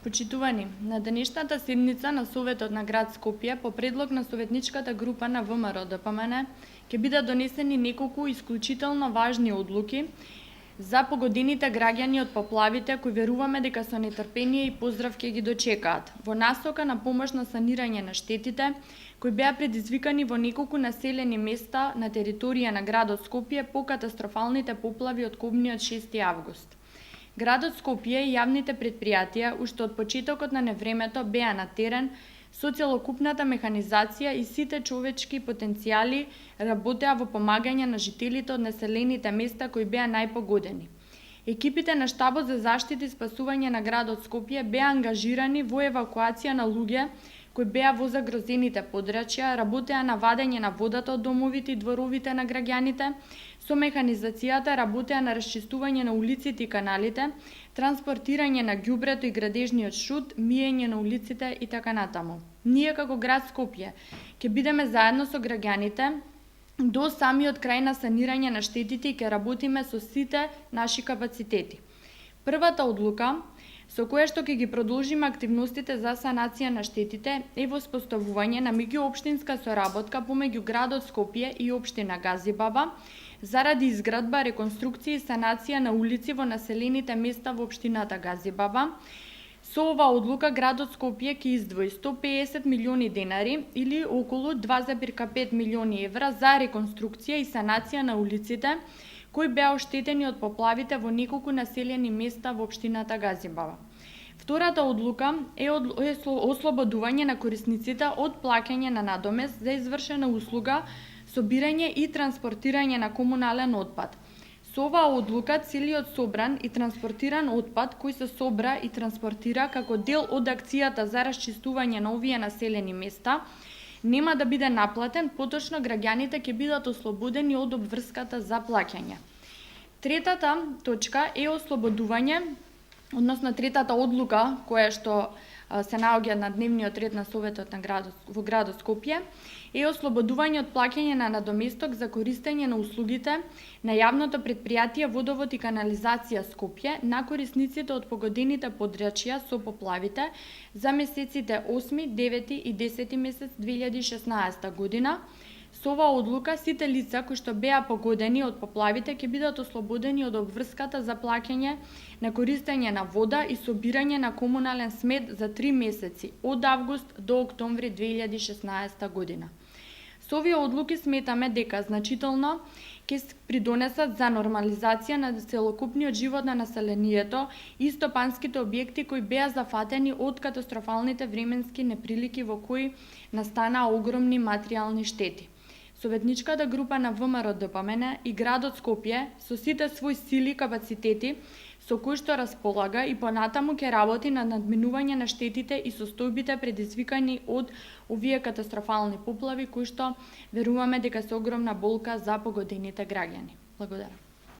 Почитувани, на денешната седница на Советот на град Скопје по предлог на советничката група на ВМРО-ДПМН ќе бидат донесени неколку исклучително важни одлуки за погодените граѓани од поплавите кои веруваме дека со нетрпение и поздрав ќе ги дочекаат во насока на помош на санирање на штетите кои беа предизвикани во неколку населени места на територија на градот Скопје по катастрофалните поплави од кобниот 6 август. Градот Скопје и јавните претпријатија уште од почетокот на невремето беа на терен со целокупната механизација и сите човечки потенцијали работеа во помагање на жителите од населените места кои беа најпогодени. Екипите на штабот за заштита и спасување на градот Скопје беа ангажирани во евакуација на луѓе кои беа во загрозените подрачја, работеа на вадење на водата од домовите и дворовите на граѓаните, со механизацијата работеа на расчистување на улиците и каналите, транспортирање на ѓубрето и градежниот шут, миење на улиците и така натаму. Ние како град Скопје ќе бидеме заедно со граѓаните до самиот крај на санирање на штетите и ќе работиме со сите наши капацитети. Првата одлука со која што ќе ги продолжиме активностите за санација на штетите е воспоставување на меѓуопштинска соработка помеѓу градот Скопје и општина Газибаба заради изградба, реконструкција и санација на улици во населените места во општината Газибаба. Со оваа одлука градот Скопје ќе издвои 150 милиони денари или околу 2,5 милиони евра за реконструкција и санација на улиците кои беа оштетени од поплавите во неколку населени места во општината Газибаба. Втората одлука е ослободување на корисниците од плаќање на надомест за извршена услуга собирање и транспортирање на комунален отпад. Со оваа одлука целиот собран и транспортиран отпад кој се собра и транспортира како дел од акцијата за расчистување на овие населени места нема да биде наплатен, поточно граѓаните ќе бидат ослободени од обврската за плаќање. Третата точка е ослободување, односно третата одлука која што се наоѓа на дневниот ред на Советот на во градот Скопје е ослободување од плаќање на надоместок за користење на услугите на јавното претпријатие Водовод и канализација Скопје на корисниците од погодените подрачја со поплавите за месеците 8, 9 и 10 месец 2016 година. Со оваа одлука сите лица кои што беа погодени од поплавите ќе бидат ослободени од обврската за плаќање на користење на вода и собирање на комунален смет за 3 месеци од август до октомври 2016 година. Со овие одлуки сметаме дека значително ќе придонесат за нормализација на целокупниот живот на населението и стопанските објекти кои беа зафатени од катастрофалните временски неприлики во кои настанаа огромни материјални штети. Советничката група на ВМРО-ДПМН и градот Скопје со сите своји сили и капацитети со кои што располага и понатаму ќе работи на надминување на штетите и состојбите предизвикани од овие катастрофални поплави кои што веруваме дека се огромна болка за погодените граѓани. Благодарам.